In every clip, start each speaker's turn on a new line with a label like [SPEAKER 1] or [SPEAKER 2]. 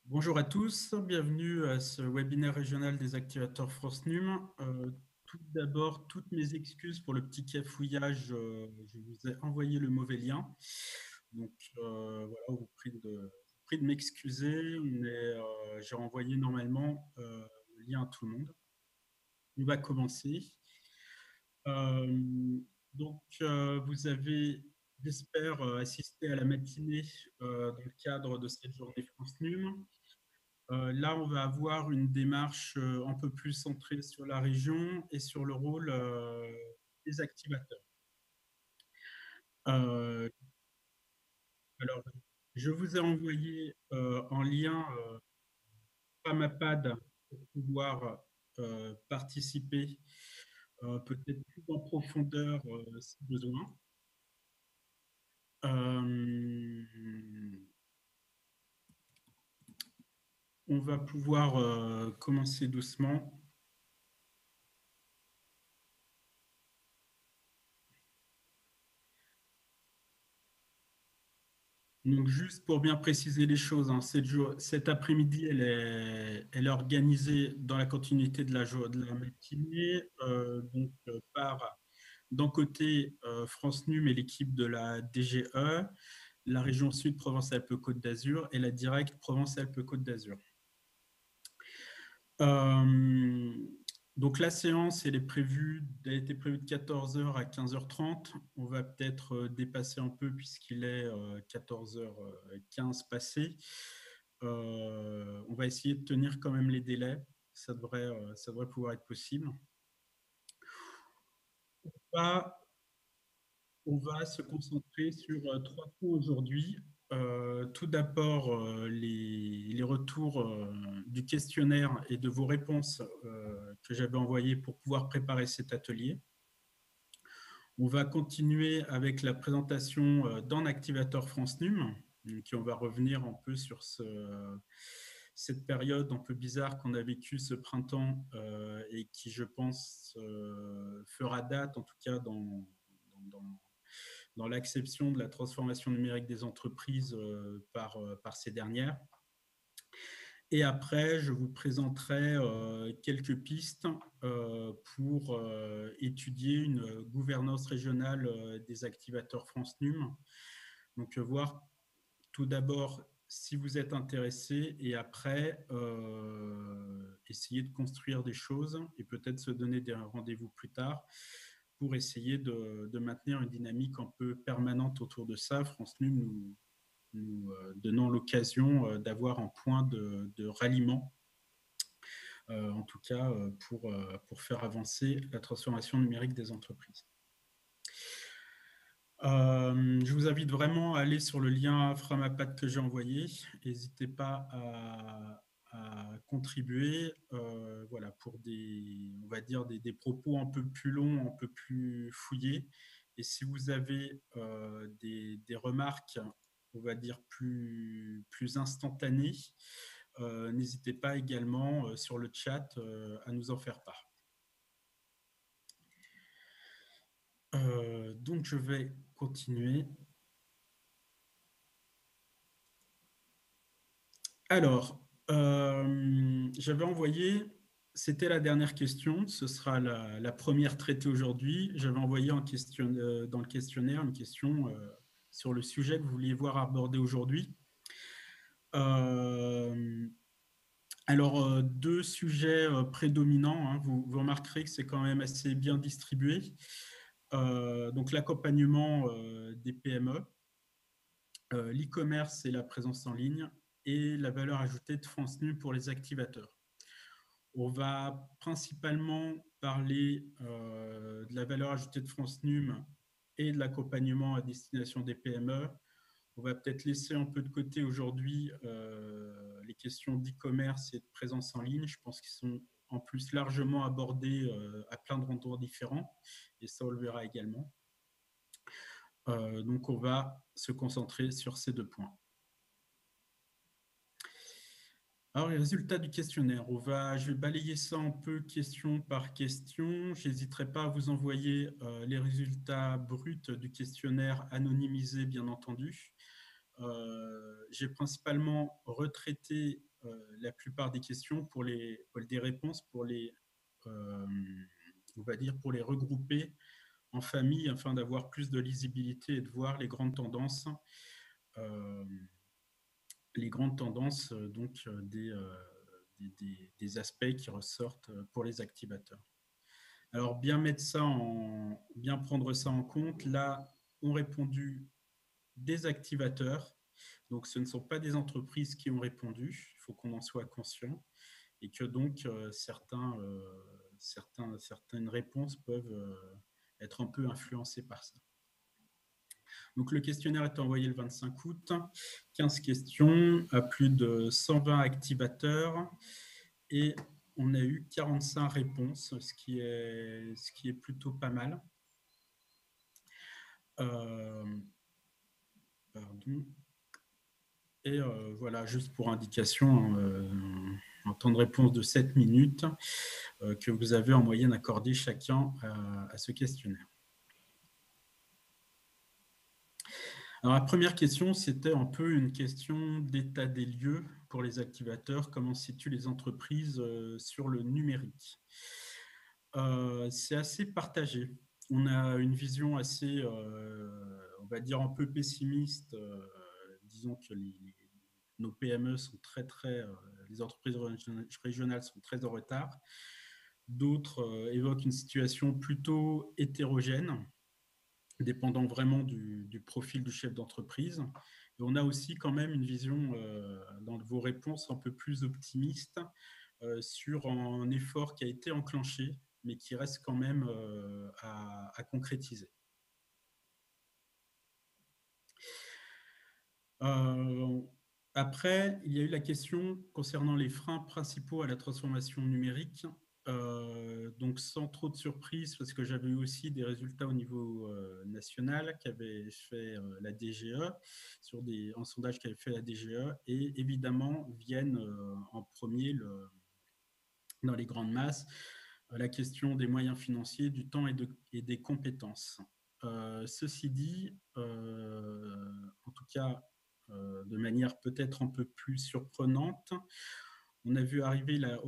[SPEAKER 1] Bonjour à tous, bienvenue à ce webinaire régional des activateurs France NUM. Tout d'abord, toutes mes excuses pour le petit cafouillage, je vous ai envoyé le mauvais lien. Donc voilà, je vous prie de m'excuser, mais j'ai envoyé normalement le lien à tout le monde. On va commencer. Euh, vous avez, j'espère, assisté à la matinée dans le cadre de cette journée France NUM. Là, on va avoir une démarche un peu plus centrée sur la région et sur le rôle des activateurs. Euh, alors, je vous ai envoyé en lien Pamapad pour pouvoir participer peut-être plus en profondeur si besoin. Euh, on va pouvoir commencer doucement. Donc, juste pour bien préciser les choses, hein, cet après-midi, elle est organisée dans la continuité de de la matinée, par d'un côté France NUM et l'équipe de la DGE, la région Sud Provence-Alpes-Côte d'Azur et la directe Provence-Alpes-Côte d'Azur. Euh, donc la séance, elle a été prévue de 14 heures à 15h30. On va peut-être dépasser un peu puisqu'il est 14h15 passé. On va essayer de tenir quand même les délais. Ça devrait pouvoir être possible. Bah, on va se concentrer sur trois points aujourd'hui. Tout d'abord, les retours du questionnaire et de vos réponses que j'avais envoyées pour pouvoir préparer cet atelier. On va continuer avec la présentation d'un activateur France NUM, qui on va revenir un peu sur cette période un peu bizarre qu'on a vécue ce printemps et qui, je pense, fera date, en tout cas dans l'acception de la transformation numérique des entreprises par ces dernières. Et après, je vous présenterai quelques pistes pour étudier une gouvernance régionale des activateurs France NUM. Donc, voir tout d'abord si vous êtes intéressé et après essayer de construire des choses et peut-être se donner des rendez-vous plus tard pour essayer de maintenir une dynamique un peu permanente autour de ça. France NUM nous donnant l'occasion d'avoir un point de ralliement, en tout cas pour faire avancer la transformation numérique des entreprises. Je vous invite vraiment à aller sur le lien Framapad que j'ai envoyé. N'hésitez pas à contribuer, voilà, pour on va dire des propos un peu plus longs, un peu plus fouillés. Et si vous avez des remarques, on va dire plus instantanées, n'hésitez pas également sur le chat à nous en faire part. Donc je vais continuer. Alors, j'avais envoyé, c'était la dernière question, ce sera la première traitée aujourd'hui. J'avais envoyé dans le questionnaire une question sur le sujet que vous vouliez voir abordé aujourd'hui. Euh, deux sujets prédominants, hein, vous remarquerez que c'est quand même assez bien distribué. Donc, l'accompagnement des PME, l'e-commerce et la présence en ligne, et la valeur ajoutée de France NU pour les activateurs. On va principalement parler de la valeur ajoutée de France NUM et de l'accompagnement à destination des PME. On va peut-être laisser un peu de côté aujourd'hui les questions d'e-commerce et de présence en ligne. Je pense qu'ils sont en plus largement abordés à plein de rendroits différents, et ça on le verra également. Donc on va se concentrer sur ces deux points. Alors, les résultats du questionnaire, je vais balayer ça un peu question par question. Je n'hésiterai pas à vous envoyer les résultats bruts du questionnaire anonymisés, bien entendu. J'ai principalement retraité la plupart des questions, des réponses on va dire, pour les regrouper en famille afin d'avoir plus de lisibilité et de voir les grandes tendances, euh, des aspects qui ressortent pour les activateurs. Alors, bien prendre ça en compte. Là, ont répondu des activateurs. Donc, ce ne sont pas des entreprises qui ont répondu. Il faut qu'on en soit conscient et que donc certaines réponses peuvent être un peu influencées par ça. Donc, le questionnaire est envoyé le 25 août, 15 questions à plus de 120 activateurs et on a eu 45 réponses, ce qui est plutôt pas mal. Pardon. Et voilà, juste pour indication, un temps de réponse de 7 minutes que vous avez en moyenne accordé chacun à ce questionnaire. Alors, la première question, c'était un peu une question d'état des lieux pour les activateurs, comment se situent les entreprises sur le numérique. C'est assez partagé. On a une vision assez, on va dire, un peu pessimiste. Disons que nos PME sont les entreprises régionales sont très en retard. D'autres évoquent une situation plutôt hétérogène, dépendant vraiment du profil du chef d'entreprise. Et on a aussi quand même une vision dans vos réponses un peu plus optimiste sur un effort qui a été enclenché, mais qui reste quand même à concrétiser. Après, il y a eu la question concernant les freins principaux à la transformation numérique. Donc, sans trop de surprise, parce que j'avais eu aussi des résultats au niveau national qu'avait fait la DGE, sur un sondage qu'avait fait la DGE, et évidemment viennent en premier, dans les grandes masses, la question des moyens financiers, du temps et des compétences. Ceci dit, en tout cas, de manière peut-être un peu plus surprenante, on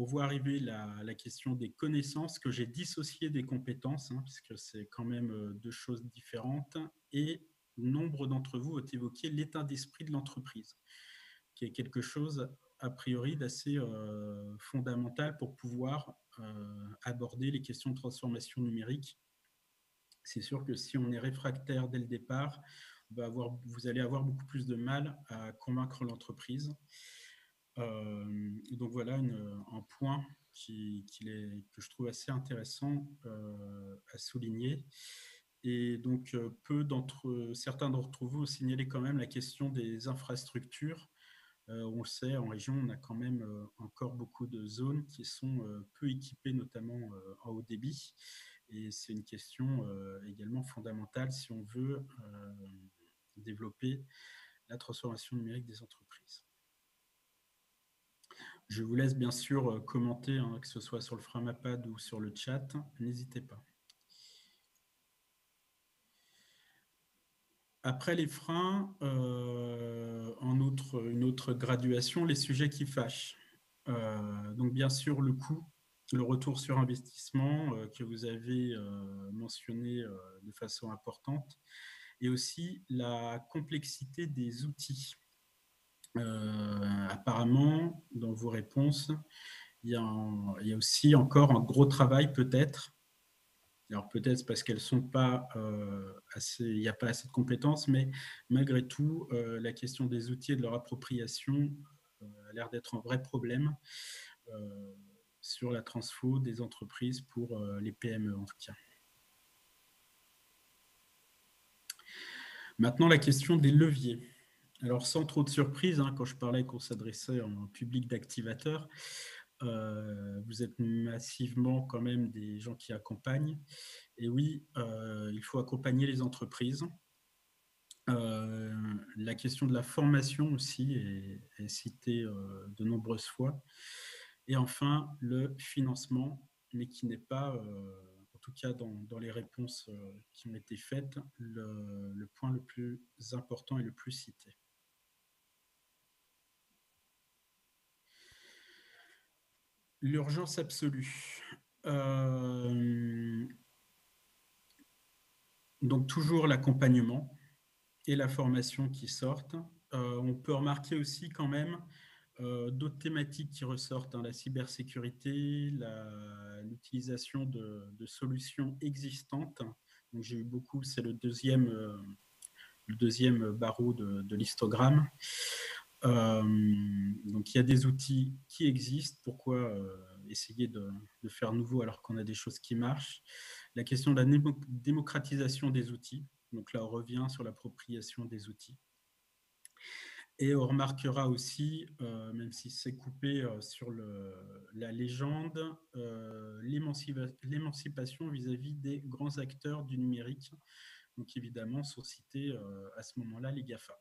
[SPEAKER 1] voit arriver la question des connaissances que j'ai dissociées des compétences, puisque c'est quand même deux choses différentes. Et nombre d'entre vous ont évoqué l'état d'esprit de l'entreprise, qui est quelque chose a priori d'assez fondamental pour pouvoir aborder les questions de transformation numérique. C'est sûr que si on est réfractaire dès le départ, vous allez avoir beaucoup plus de mal à convaincre l'entreprise. Donc voilà un point que je trouve assez intéressant à souligner. Et donc, certains d'entre vous ont signalé quand même la question des infrastructures. On le sait, en région, on a quand même encore beaucoup de zones qui sont peu équipées, notamment en haut débit. Et c'est une question également fondamentale si on veut développer la transformation numérique des entreprises. Je vous laisse bien sûr commenter, que ce soit sur le Framapad ou sur le chat. N'hésitez pas. Après les freins, une autre graduation, les sujets qui fâchent. Donc bien sûr le coût, le retour sur investissement que vous avez mentionné de façon importante, et aussi la complexité des outils. Apparemment, dans vos réponses, il y a aussi encore un gros travail peut-être. Alors peut-être parce qu'elles sont pas il n'y a pas assez de compétences, mais malgré tout, la question des outils et de leur appropriation a l'air d'être un vrai problème sur la transfo des entreprises pour les PME en tout cas. Maintenant, la question des leviers. Alors, sans trop de surprise, quand je parlais qu'on s'adressait à un public d'activateurs, vous êtes massivement quand même des gens qui accompagnent. Et oui, il faut accompagner les entreprises. La question de la formation aussi est citée de nombreuses fois. Et enfin, le financement, mais qui n'est pas, en tout cas dans les réponses qui ont été faites, le point le plus important et le plus cité. L'urgence absolue. Donc toujours l'accompagnement et la formation qui sortent. On peut remarquer aussi quand même d'autres thématiques qui ressortent, hein, la cybersécurité, l'utilisation de solutions existantes. Donc j'ai eu beaucoup, c'est le deuxième barreau de l'histogramme. Donc il y a des outils qui existent. Pourquoi essayer de faire nouveau alors qu'on a des choses qui marchent? La question de la démocratisation des outils. Donc là, on revient sur l'appropriation des outils. Et on remarquera aussi, même si c'est coupé sur la légende, l'émancipation vis-à-vis des grands acteurs du numérique. Donc évidemment, sont cités à ce moment-là les GAFA.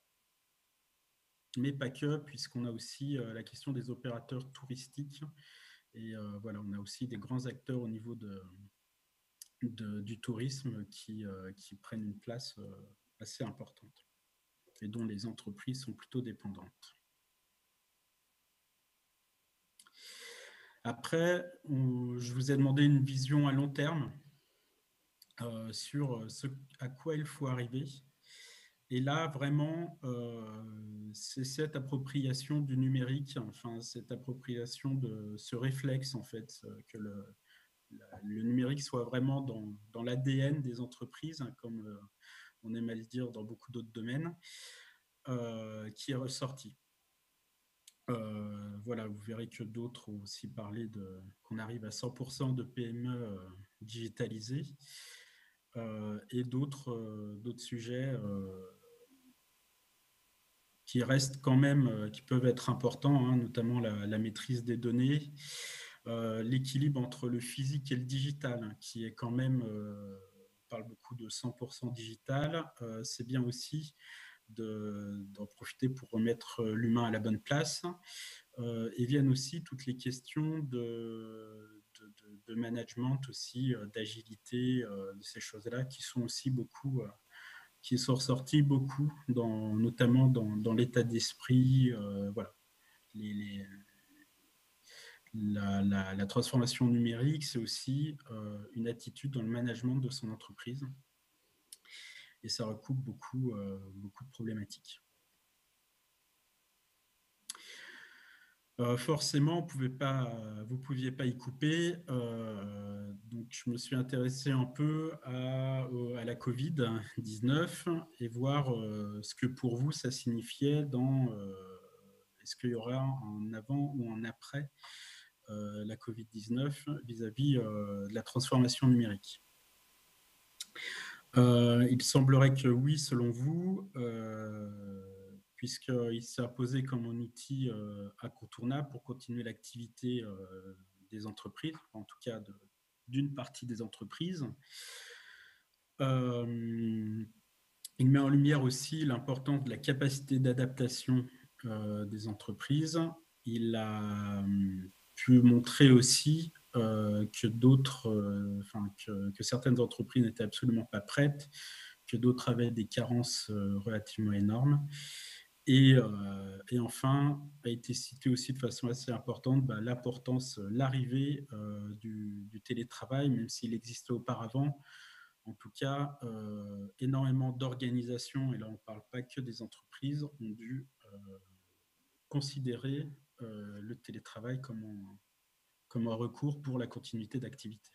[SPEAKER 1] Mais pas que, puisqu'on a aussi la question des opérateurs touristiques. Et voilà, on a aussi des grands acteurs au niveau du tourisme qui prennent une place assez importante et dont les entreprises sont plutôt dépendantes. Après, je vous ai demandé une vision à long terme sur ce à quoi il faut arriver. Et là, vraiment, c'est cette appropriation du numérique, enfin, cette appropriation de ce réflexe, en fait, que le numérique soit vraiment dans l'ADN des entreprises, hein, comme on aime à le dire dans beaucoup d'autres domaines, qui est ressorti. Voilà, vous verrez que d'autres ont aussi parlé qu'on arrive à 100% de PME digitalisées et d'autres sujets qui restent quand même, qui peuvent être importants, hein, notamment la maîtrise des données, l'équilibre entre le physique et le digital, hein, qui est quand même, on parle beaucoup de 100% digital, c'est bien aussi d'en profiter pour remettre l'humain à la bonne place. Et viennent aussi toutes les questions de management aussi, d'agilité, de ces choses-là qui sont aussi beaucoup qui sont ressortis beaucoup, notamment dans l'état d'esprit. Voilà. La transformation numérique, c'est aussi une attitude dans le management de son entreprise. Et ça recoupe beaucoup de problématiques. Forcément, vous ne pouviez pas y couper. Donc, je me suis intéressé un peu à la Covid-19 et voir ce que pour vous, ça signifiait est-ce qu'il y aura un avant ou un après la Covid-19 vis-à-vis de la transformation numérique. Il semblerait que oui, selon vous, puisqu'il s'est imposé comme un outil incontournable pour continuer l'activité des entreprises, en tout cas d'une partie des entreprises. Il met en lumière aussi l'importance de la capacité d'adaptation des entreprises. Il a pu montrer aussi que que certaines entreprises n'étaient absolument pas prêtes, que d'autres avaient des carences relativement énormes. Et enfin, a été cité aussi de façon assez importante l'importance, l'arrivée du télétravail, même s'il existait auparavant. En tout cas, énormément d'organisations, et là on ne parle pas que des entreprises, ont dû considérer le télétravail comme un recours pour la continuité d'activité.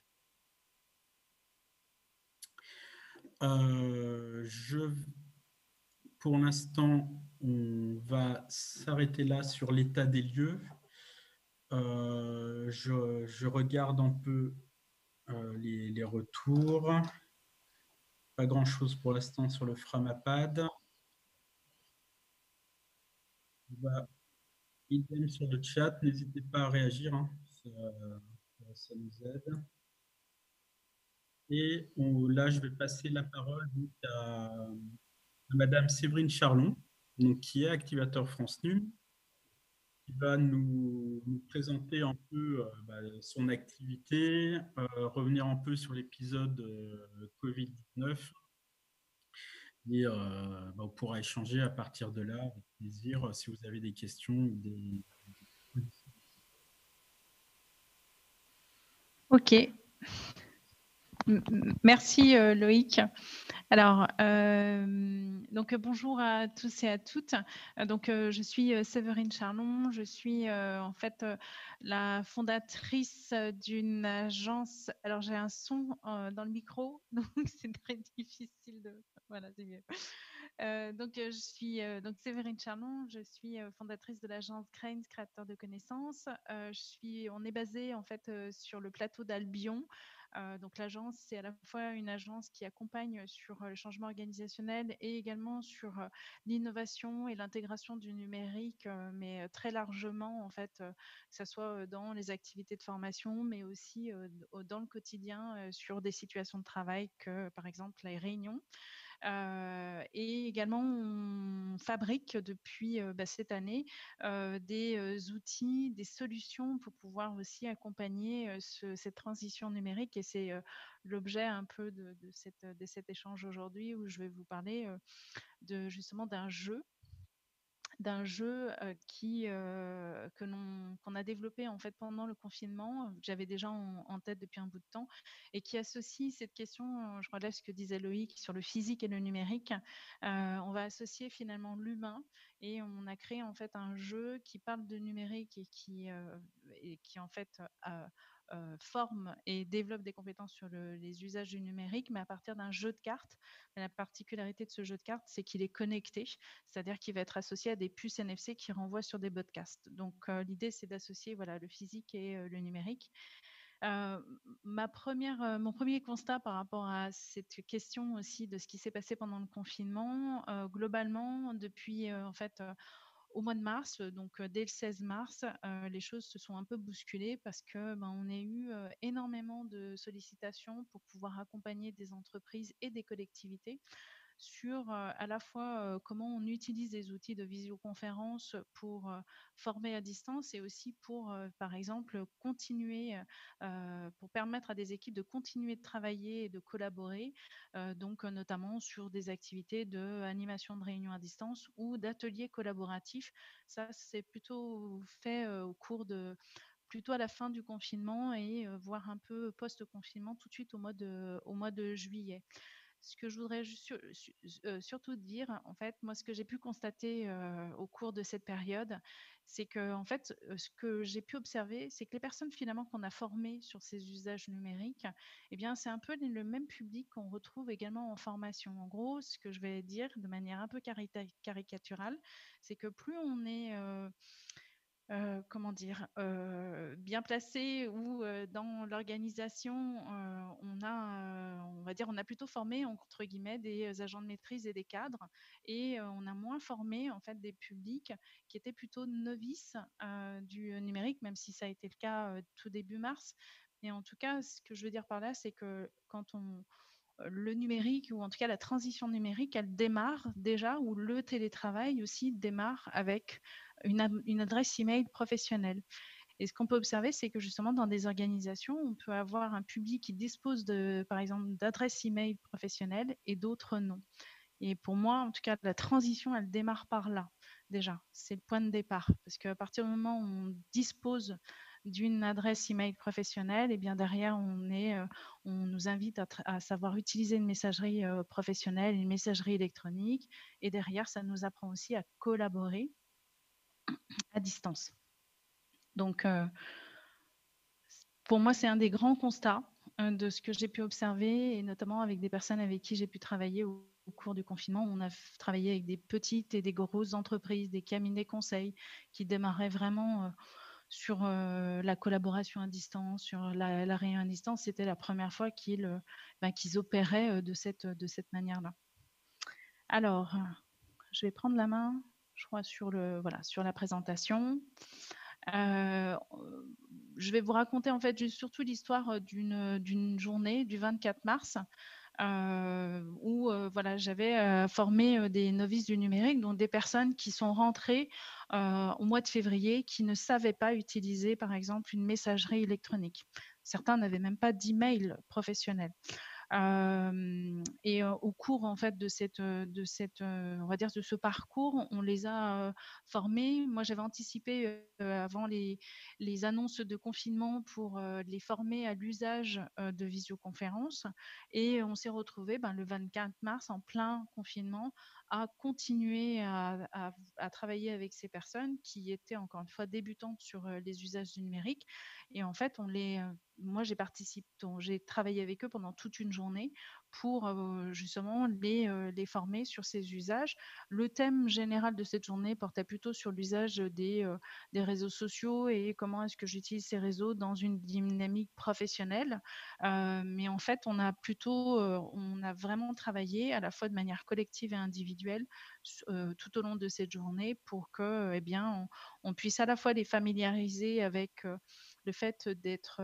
[SPEAKER 1] Pour l'instant, on va s'arrêter là sur l'état des lieux. Je regarde un peu les retours. Pas grand-chose pour l'instant sur le Framapad. Idem sur le chat, n'hésitez pas à réagir, hein. Ça nous aide. Et là, je vais passer la parole donc, à Madame Séverine Charlon, donc, qui est activateur France Num, qui va nous présenter un peu son activité, revenir un peu sur l'épisode Covid-19. Et on pourra échanger à partir de là, avec plaisir, si vous avez des questions ou des...
[SPEAKER 2] Ok. Merci Loïc. Alors, donc bonjour à tous et à toutes. Donc, je suis Séverine Charlon. Je suis en fait la fondatrice d'une agence. Alors, j'ai un son dans le micro, donc c'est très difficile de. Voilà, c'est mieux. Donc, je suis donc Séverine Charlon. Je suis fondatrice de l'agence Cranes, créateur de connaissances. On est basé en fait sur le plateau d'Albion. Donc l'agence, c'est à la fois une agence qui accompagne sur le changement organisationnel et également sur l'innovation et l'intégration du numérique, mais très largement en fait, que ce soit dans les activités de formation, mais aussi dans le quotidien sur des situations de travail que par exemple les réunions. Et également, on fabrique depuis cette année des outils, des solutions pour pouvoir aussi accompagner cette transition numérique. Et c'est l'objet un peu de cet échange aujourd'hui où je vais vous parler justement d'un jeu qu'on a développé en fait pendant le confinement, que j'avais déjà en tête depuis un bout de temps, et qui associe cette question, je relève ce que disait Loïc sur le physique et le numérique. On va associer finalement l'humain, et on a créé en fait un jeu qui parle de numérique et qui en fait forme et développe des compétences sur les usages du numérique, mais à partir d'un jeu de cartes. La particularité de ce jeu de cartes, c'est qu'il est connecté, c'est-à-dire qu'il va être associé à des puces NFC qui renvoient sur des podcasts. Donc l'idée, c'est d'associer le physique et le numérique. Mon premier constat par rapport à cette question aussi de ce qui s'est passé pendant le confinement, globalement, depuis en fait au mois de mars, donc dès le 16 mars, les choses se sont un peu bousculées parce que on a eu énormément de sollicitations pour pouvoir accompagner des entreprises et des collectivités sur à la fois comment on utilise des outils de visioconférence pour former à distance, et aussi pour, par exemple, pour permettre à des équipes de continuer de travailler et de collaborer, donc notamment sur des activités d'animation de réunions à distance ou d'ateliers collaboratifs. Ça, c'est plutôt fait plutôt à la fin du confinement et voire un peu post-confinement, tout de suite au mois de juillet. Ce que je voudrais surtout dire, en fait, moi, ce que j'ai pu constater au cours de cette période, c'est que, en fait, ce que j'ai pu observer, c'est que les personnes finalement qu'on a formées sur ces usages numériques, eh bien, c'est un peu le même public qu'on retrouve également en formation. En gros, ce que je vais dire de manière un peu caricaturale, c'est que plus on est comment dire, bien placé ou dans l'organisation, on va dire, on a plutôt formé entre guillemets des agents de maîtrise et des cadres, et on a moins formé en fait des publics qui étaient plutôt novices du numérique, même si ça a été le cas tout début mars. Et en tout cas, ce que je veux dire par là, c'est que quand le numérique, ou en tout cas la transition numérique, elle démarre déjà, ou le télétravail aussi démarre avec une adresse email professionnelle. Et ce qu'on peut observer, c'est que justement dans des organisations, on peut avoir un public qui dispose par exemple, d'adresses email professionnelles et d'autres non. Et pour moi, en tout cas, la transition, elle démarre par là, déjà. C'est le point de départ. Parce qu'à partir du moment où on dispose d'une adresse email professionnelle, et bien derrière, on nous invite à savoir utiliser une messagerie professionnelle, une messagerie électronique. Et derrière, ça nous apprend aussi à collaborer à distance. Donc, pour moi, c'est un des grands constats de ce que j'ai pu observer, et notamment avec des personnes avec qui j'ai pu travailler au cours du confinement. On a travaillé avec des petites et des grosses entreprises, des cabinets conseils qui démarraient vraiment sur la collaboration à distance, sur la réunion à distance. C'était la première fois qu'ils opéraient de cette manière-là. Alors, je vais prendre la main, je crois, sur la présentation. Je vais vous raconter en fait surtout l'histoire d'une journée du 24 mars où j'avais formé des novices du numérique, donc des personnes qui sont rentrées au mois de février, qui ne savaient pas utiliser par exemple une messagerie électronique. Certains n'avaient même pas d'email professionnel. Et au cours en fait on va dire de ce parcours, on les a formés. Moi, j'avais anticipé avant les annonces de confinement pour les former à l'usage de visioconférence. Et on s'est retrouvé le 24 mars en plein confinement à continuer à travailler avec ces personnes qui étaient encore une fois débutantes sur les usages du numérique. Et en fait, moi, j'ai travaillé avec eux pendant toute une journée pour justement les former sur ces usages. Le thème général de cette journée portait plutôt sur l'usage des réseaux sociaux et comment est-ce que j'utilise ces réseaux dans une dynamique professionnelle. Mais en fait, on a vraiment travaillé à la fois de manière collective et individuelle tout au long de cette journée pour que, eh bien, on puisse à la fois les familiariser avec le fait d'être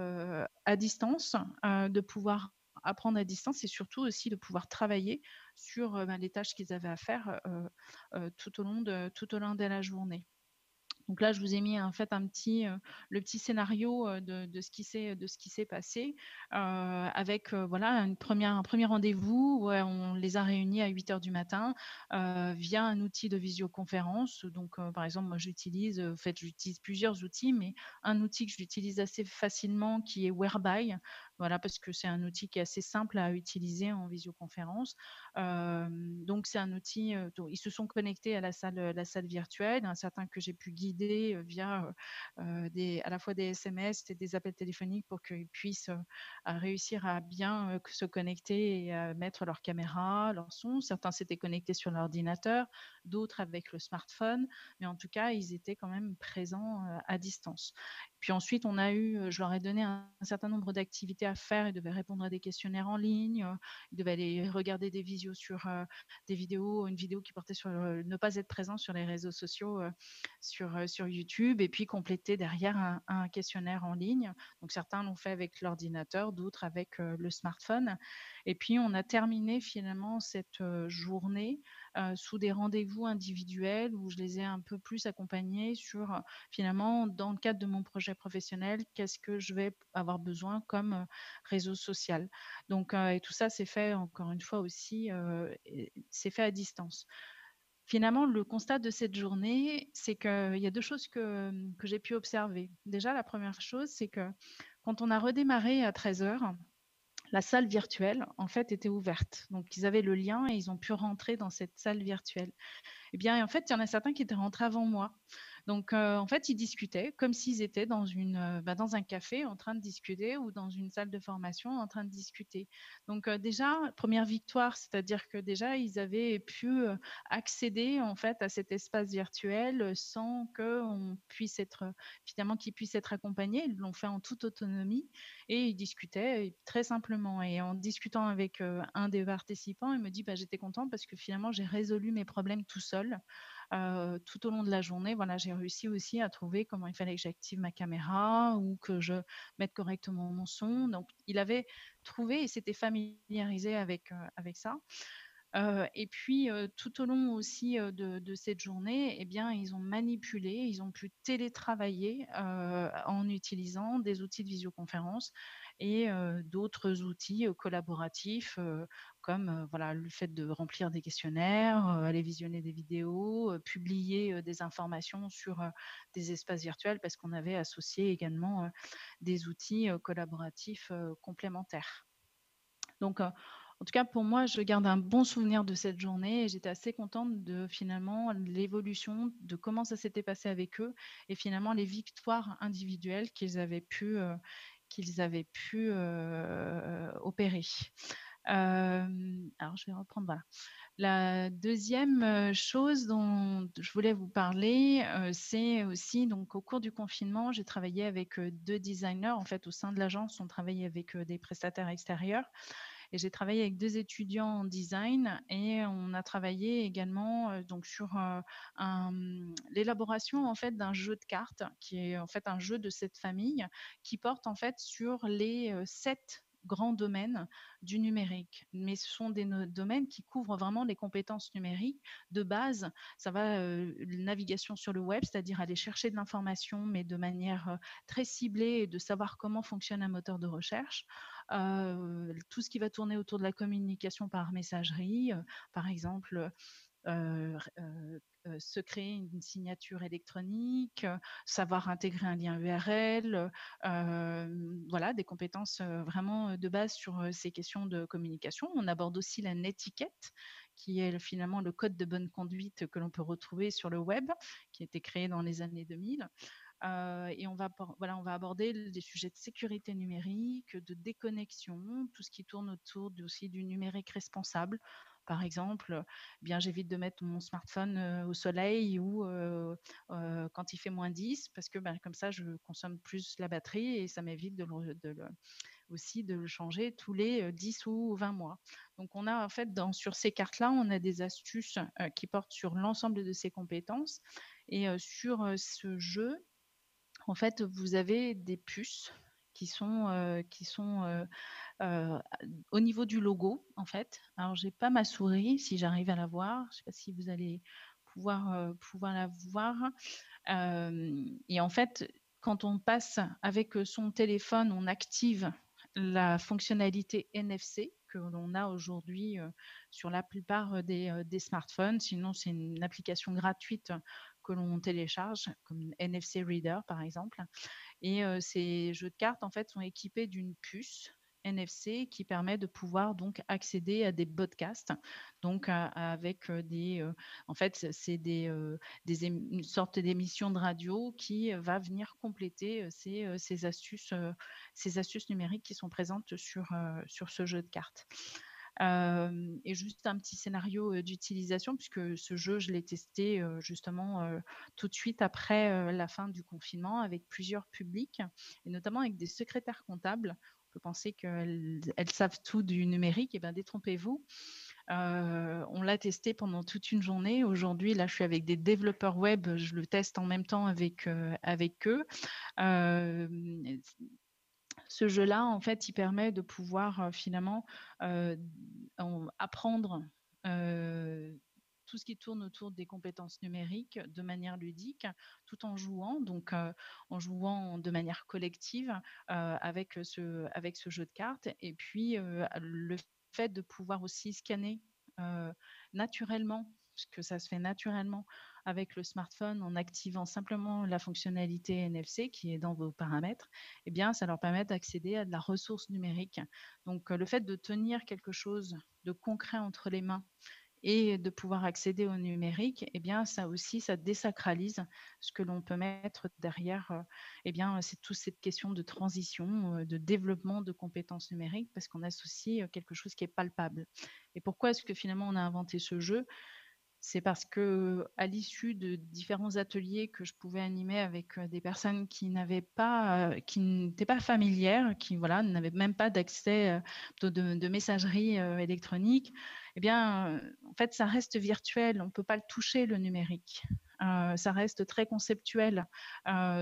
[SPEAKER 2] à distance, de pouvoir apprendre à distance et surtout aussi de pouvoir travailler sur les tâches qu'ils avaient à faire tout au long de la journée. Donc là, je vous ai mis en fait le petit scénario de ce qui s'est passé avec voilà un premier rendez-vous où on les a réunis à 8 heures du matin via un outil de visioconférence. Donc par exemple, moi j'utilise plusieurs outils, mais un outil que j'utilise assez facilement qui est Whereby, voilà parce que c'est un outil qui est assez simple à utiliser en visioconférence. Donc c'est un outil, dont ils se sont connectés à la salle virtuelle, un certain que j'ai pu guider via à la fois des SMS et des appels téléphoniques pour qu'ils puissent à réussir à bien se connecter et à mettre leur caméra, leur son. Certains s'étaient connectés sur l'ordinateur, d'autres avec le smartphone, mais en tout cas, ils étaient quand même présents à distance. Puis ensuite, je leur ai donné un certain nombre d'activités à faire. Ils devaient répondre à des questionnaires en ligne, ils devaient aller regarder des vidéos, une vidéo qui portait sur ne pas être présent sur les réseaux sociaux, sur YouTube, et puis compléter derrière un questionnaire en ligne. Donc certains l'ont fait avec l'ordinateur, d'autres avec le smartphone. Et puis on a terminé finalement cette journée sous des rendez-vous individuels où je les ai un peu plus accompagnés sur finalement, dans le cadre de mon projet professionnel, qu'est-ce que je vais avoir besoin comme réseau social. Donc, et tout ça, c'est fait encore une fois aussi, c'est fait à distance. Finalement, le constat de cette journée, c'est qu'il y a deux choses que j'ai pu observer. Déjà, la première chose, c'est que quand on a redémarré à 13 heures, la salle virtuelle, en fait, était ouverte. Donc, ils avaient le lien et ils ont pu rentrer dans cette salle virtuelle. Eh bien, en fait, il y en a certains qui étaient rentrés avant moi. Donc, en fait, ils discutaient comme s'ils étaient dans un café en train de discuter ou dans une salle de formation en train de discuter. Donc, déjà, première victoire, c'est-à-dire que déjà, ils avaient pu accéder en fait à cet espace virtuel sans qu'on puisse être, finalement, qu'ils puissent être accompagnés. Ils l'ont fait en toute autonomie et ils discutaient très simplement. Et en discutant avec un des participants, il me dit, bah, j'étais content parce que finalement, j'ai résolu mes problèmes tout seul tout au long de la journée. Voilà, j'ai réussi aussi à trouver comment il fallait que j'active ma caméra ou que je mette correctement mon son. Donc, il avait trouvé et s'était familiarisé avec ça. Et puis, tout au long aussi de cette journée, eh bien, ils ont manipulé, ils ont pu télétravailler en utilisant des outils de visioconférence et d'autres outils collaboratifs comme voilà, le fait de remplir des questionnaires, aller visionner des vidéos, publier des informations sur des espaces virtuels parce qu'on avait associé également des outils collaboratifs complémentaires. Donc, en tout cas, pour moi, je garde un bon souvenir de cette journée et j'étais assez contente de finalement l'évolution, de comment ça s'était passé avec eux et finalement les victoires individuelles qu'ils avaient pu opérer. Alors, je vais reprendre, voilà. La deuxième chose dont je voulais vous parler, c'est aussi donc au cours du confinement, j'ai travaillé avec 2 designers. En fait, au sein de l'agence, on travaillait avec des prestataires extérieurs et j'ai travaillé avec 2 étudiants en design et on a travaillé également donc sur l'élaboration en fait d'un jeu de cartes qui est en fait un jeu de cette famille qui porte en fait sur les 7 grands domaines du numérique. Mais ce sont des domaines qui couvrent vraiment les compétences numériques de base. Ça va navigation sur le web, c'est-à-dire aller chercher de l'information, mais de manière très ciblée et de savoir comment fonctionne un moteur de recherche. tout ce qui va tourner autour de la communication par messagerie, par exemple, se créer une signature électronique, savoir intégrer un lien URL, voilà, des compétences vraiment de base sur ces questions de communication. On aborde aussi la netiquette, qui est finalement le code de bonne conduite que l'on peut retrouver sur le web, qui a été créé dans les années 2000. Et on va aborder des sujets de sécurité numérique, de déconnexion, tout ce qui tourne autour aussi du numérique responsable. Par exemple, bien j'évite de mettre mon smartphone au soleil ou quand il fait -10 parce que comme ça je consomme plus la batterie et ça m'évite aussi de le changer tous les 10 ou 20 mois. Donc on a en fait sur ces cartes-là, on a des astuces qui portent sur l'ensemble de ces compétences. Et sur ce jeu, en fait, vous avez des puces qui sont au niveau du logo, en fait. Alors, j'ai pas ma souris, si j'arrive à la voir. Je sais pas si vous allez pouvoir la voir. Et en fait, quand on passe avec son téléphone, on active la fonctionnalité NFC que l'on a aujourd'hui sur la plupart des smartphones. Sinon, c'est une application gratuite que l'on télécharge, comme NFC Reader, par exemple. Et ces jeux de cartes, en fait, sont équipés d'une puce NFC qui permet de pouvoir donc accéder à des podcasts, donc avec en fait, c'est une sorte d'émission de radio qui va venir compléter ces astuces numériques qui sont présentes sur ce jeu de cartes. Et juste un petit scénario d'utilisation, puisque ce jeu, je l'ai testé justement tout de suite après la fin du confinement avec plusieurs publics, et notamment avec des secrétaires comptables. On peut penser qu'elles savent tout du numérique, et bien détrompez-vous. On l'a testé pendant toute une journée. Aujourd'hui, là, je suis avec des développeurs web, je le teste en même temps avec eux. Ce jeu-là, en fait, il permet de pouvoir finalement apprendre tout ce qui tourne autour des compétences numériques de manière ludique, tout en jouant, donc en jouant de manière collective avec ce jeu de cartes. Et puis, le fait de pouvoir aussi scanner naturellement, parce que ça se fait naturellement avec le smartphone en activant simplement la fonctionnalité NFC qui est dans vos paramètres, eh bien, ça leur permet d'accéder à de la ressource numérique. Donc, le fait de tenir quelque chose de concret entre les mains et de pouvoir accéder au numérique, eh bien, ça aussi, ça désacralise ce que l'on peut mettre derrière. Eh bien, c'est toute cette question de transition, de développement de compétences numériques, parce qu'on associe quelque chose qui est palpable. Et pourquoi est-ce que finalement on a inventé ce jeu? C'est parce que, à l'issue de différents ateliers que je pouvais animer avec des personnes qui n'étaient pas familières, qui voilà, n'avaient même pas d'accès de messagerie électronique, eh bien, en fait, ça reste virtuel. On ne peut pas le toucher, le numérique. Ça reste très conceptuel.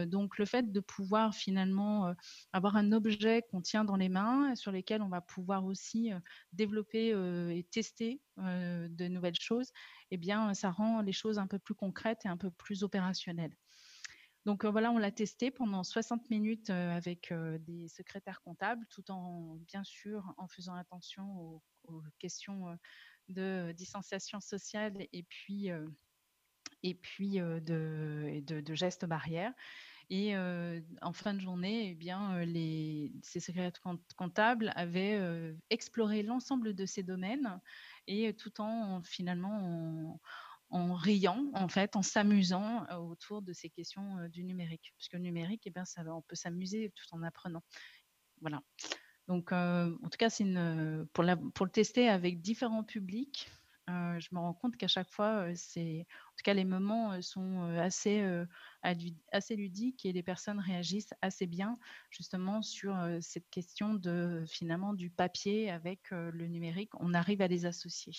[SPEAKER 2] Donc, le fait de pouvoir finalement avoir un objet qu'on tient dans les mains, sur lesquels on va pouvoir aussi développer et tester de nouvelles choses, eh bien, ça rend les choses un peu plus concrètes et un peu plus opérationnelles. Donc voilà, on l'a testé pendant 60 minutes avec des secrétaires comptables, tout en, bien sûr, en faisant attention aux questions de distanciation sociale et puis de gestes barrières. Et en fin de journée, eh bien, ces secrétaires comptables avaient exploré l'ensemble de ces domaines, et tout en finalement en riant, en fait, en s'amusant autour de ces questions du numérique. Parce que le numérique, eh bien, on peut s'amuser tout en apprenant. Voilà. Donc, en tout cas, pour le tester avec différents publics, je me rends compte qu'à chaque fois, en tout cas, les moments sont assez ludiques, et les personnes réagissent assez bien justement sur cette question finalement du papier avec le numérique. On arrive à les associer.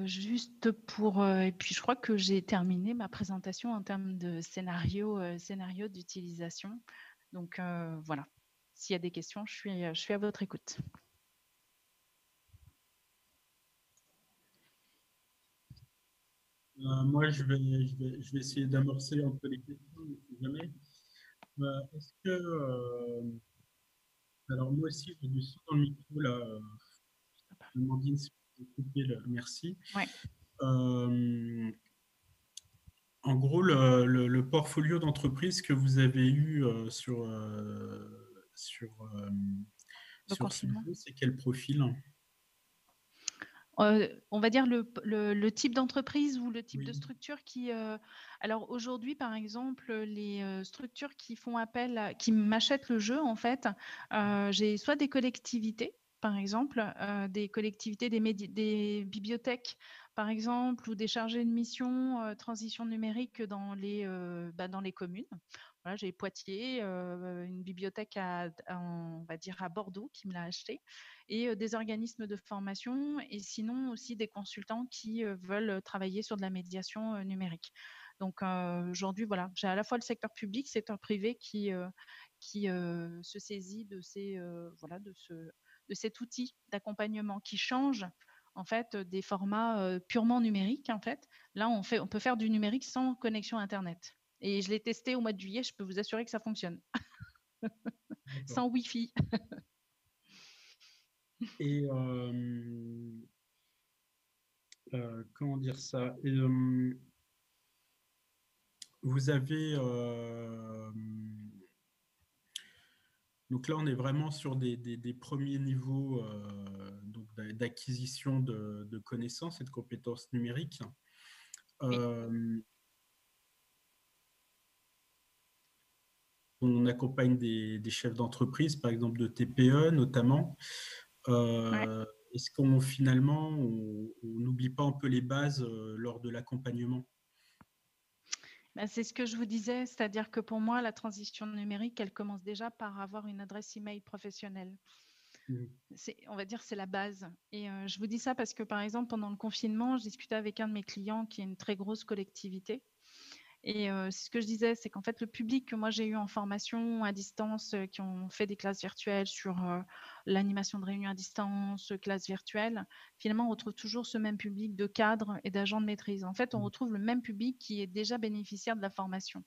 [SPEAKER 2] Juste et puis je crois que j'ai terminé ma présentation en termes de scénario d'utilisation. Donc voilà, s'il y a des questions, je suis à votre écoute.
[SPEAKER 1] Moi, je vais essayer d'amorcer un peu les questions, si jamais. Est-ce que Alors moi aussi, j'ai du son dans le micro, là. Amandine, si vous pouvez couper merci.
[SPEAKER 2] Ouais.
[SPEAKER 1] En gros, le portfolio d'entreprise que vous avez eu sur,
[SPEAKER 2] Le
[SPEAKER 1] sur ce
[SPEAKER 2] confinement.
[SPEAKER 1] jeu, c'est quel profil?
[SPEAKER 2] On va dire le type d'entreprise ou le type de
[SPEAKER 1] Oui.
[SPEAKER 2] structure qui, alors aujourd'hui, par exemple, les structures qui font appel qui m'achètent le jeu, en fait, j'ai soit des collectivités, par exemple, des collectivités, des bibliothèques, par exemple, ou des chargés de mission, transition numérique dans les communes. Voilà, j'ai Poitiers, une bibliothèque on va dire à Bordeaux qui me l'a acheté, et des organismes de formation, et sinon aussi des consultants qui veulent travailler sur de la médiation numérique. Donc aujourd'hui, voilà, j'ai à la fois le secteur public, secteur privé qui se saisit de voilà, de cet outil d'accompagnement qui change en fait des formats purement numériques. En fait, là, on peut faire du numérique sans connexion Internet. Et je l'ai testé au mois de juillet, je peux vous assurer que ça fonctionne. Sans Wi-Fi.
[SPEAKER 1] Et comment dire ça? Et, vous avez donc là, on est vraiment sur des premiers niveaux d'acquisition de connaissances et de compétences numériques.
[SPEAKER 2] Oui.
[SPEAKER 1] On accompagne des chefs d'entreprise, par exemple de TPE notamment.
[SPEAKER 2] Ouais.
[SPEAKER 1] Est-ce qu'on finalement, on n'oublie pas un peu les bases lors de l'accompagnement?
[SPEAKER 2] Ben, c'est ce que je vous disais, c'est-à-dire que pour moi, la transition numérique, elle commence déjà par avoir une adresse email professionnelle. On va dire c'est la base. Et je vous dis ça parce que par exemple, pendant le confinement, je discutais avec un de mes clients qui est une très grosse collectivité. Et c'est ce que je disais, c'est qu'en fait, le public que moi j'ai eu en formation à distance, qui ont fait des classes virtuelles sur l'animation de réunions à distance, classes virtuelles, finalement, on retrouve toujours ce même public de cadres et d'agents de maîtrise. En fait, on retrouve le même public qui est déjà bénéficiaire de la formation.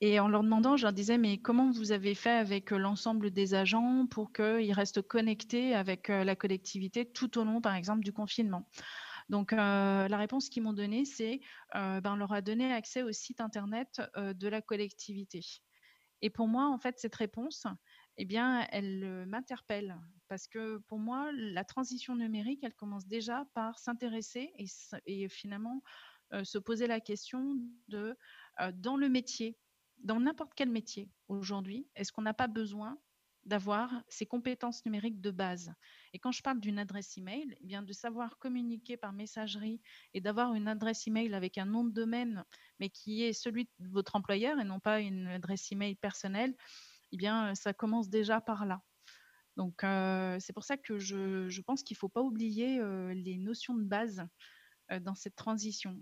[SPEAKER 2] Et en leur demandant, je leur disais, mais comment vous avez fait avec l'ensemble des agents pour qu'ils restent connectés avec la collectivité tout au long, par exemple, du confinement? Donc, la réponse qu'ils m'ont donnée, c'est on leur a donné accès au site internet de la collectivité. Et pour moi, en fait, cette réponse, eh bien, elle m'interpelle parce que pour moi, la transition numérique, elle commence déjà par s'intéresser et finalement se poser la question de, dans le métier, dans n'importe quel métier aujourd'hui, est-ce qu'on n'a pas besoin d'avoir ces compétences numériques de base? Et quand je parle d'une adresse email, eh bien de savoir communiquer par messagerie et d'avoir une adresse email avec un nom de domaine, mais qui est celui de votre employeur et non pas une adresse email personnelle, eh bien ça commence déjà par là. Donc c'est pour ça que je pense qu'il ne faut pas oublier les notions de base dans cette transition.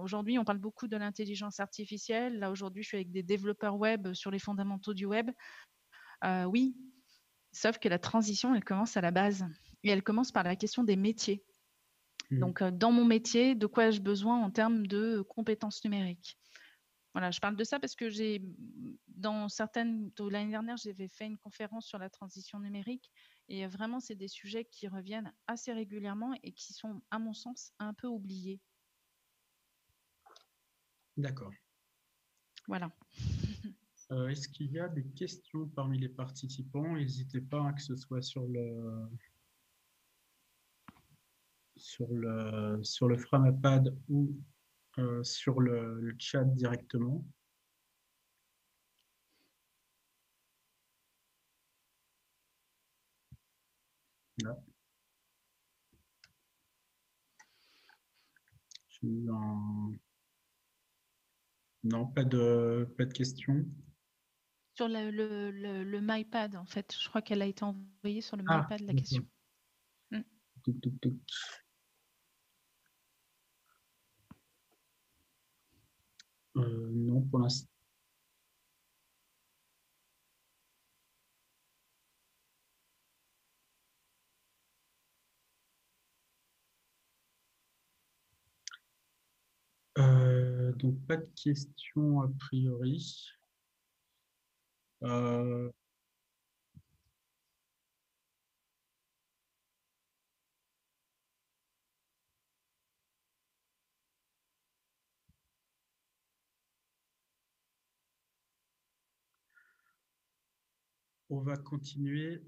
[SPEAKER 2] Aujourd'hui, on parle beaucoup de l'intelligence artificielle. Là, aujourd'hui, je suis avec des développeurs web sur les fondamentaux du web. Oui, sauf que la transition, elle commence à la base. Et elle commence par la question des métiers. Donc, dans mon métier, de quoi ai-je besoin en termes de compétences numériques? Voilà, je parle de ça parce que l'année dernière, j'avais fait une conférence sur la transition numérique et vraiment, c'est des sujets qui reviennent assez régulièrement et qui sont, à mon sens, un peu oubliés.
[SPEAKER 1] D'accord.
[SPEAKER 2] Voilà.
[SPEAKER 1] Est-ce qu'il y a des questions parmi les participants? N'hésitez pas, hein, que ce soit sur le Framapad ou sur le chat directement. Là. Non, pas de questions.
[SPEAKER 2] Sur le MyPad, en fait, je crois qu'elle a été envoyée sur le
[SPEAKER 1] Ah,
[SPEAKER 2] MyPad, la
[SPEAKER 1] d'accord.
[SPEAKER 2] question. Mm.
[SPEAKER 1] Touc, touc, touc. Non, pour l'instant. Donc, pas de questions a priori. Euh, on va continuer.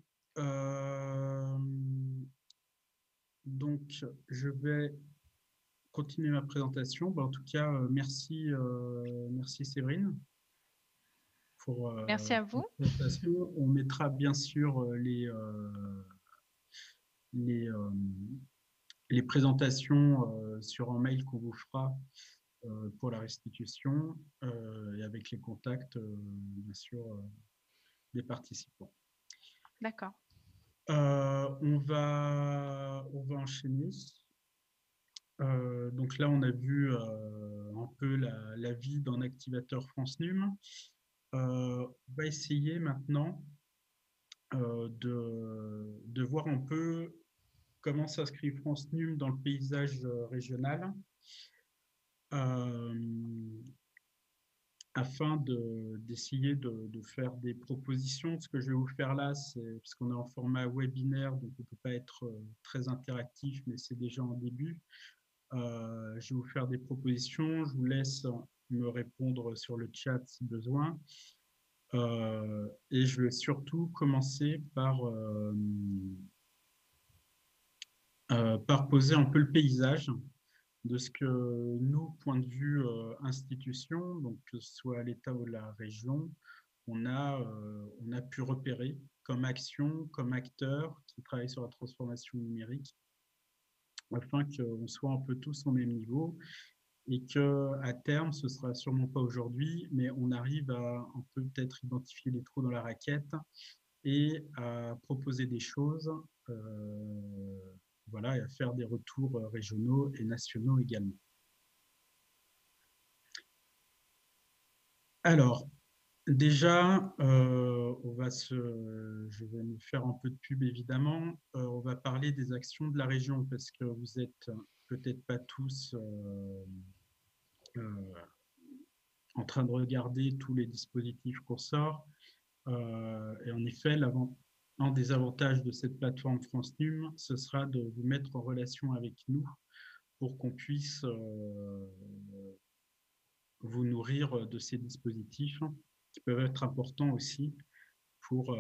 [SPEAKER 1] Donc, je vais continuer ma présentation. En tout cas, merci Séverine pour
[SPEAKER 2] Merci à
[SPEAKER 1] la
[SPEAKER 2] vous.
[SPEAKER 1] présentation. On mettra bien sûr les, euh, les présentations sur un mail qu'on vous fera pour la restitution et avec les contacts, bien sûr, des participants.
[SPEAKER 2] D'accord.
[SPEAKER 1] On va enchaîner. Donc là, on a vu un peu la vie d'un activateur France Num. On va essayer maintenant de voir un peu comment s'inscrit France Num dans le paysage régional afin d'essayer de faire des propositions. Ce que je vais vous faire là, c'est parce qu'on est en format webinaire, donc on ne peut pas être très interactif, mais c'est déjà en début. Je vais vous faire des propositions. Je vous laisse me répondre sur le chat si besoin. Et je vais surtout commencer par poser un peu le paysage de ce que nous, point de vue institution, donc que ce soit à l'État ou à la région, on a pu repérer comme action, comme acteur qui travaille sur la transformation numérique, afin qu'on soit un peu tous au même niveau et qu'à terme, ce ne sera sûrement pas aujourd'hui, mais on arrive à un peu peut-être identifier les trous dans la raquette et à proposer des choses, voilà, et à faire des retours régionaux et nationaux également. Alors, déjà, je vais me faire un peu de pub évidemment. On va parler des actions de la région parce que vous êtes peut-être pas tous en train de regarder tous les dispositifs qu'on sort. Et en effet, un des avantages de cette plateforme France Num, ce sera de vous mettre en relation avec nous pour qu'on puisse vous nourrir de ces dispositifs qui peuvent être importants aussi pour,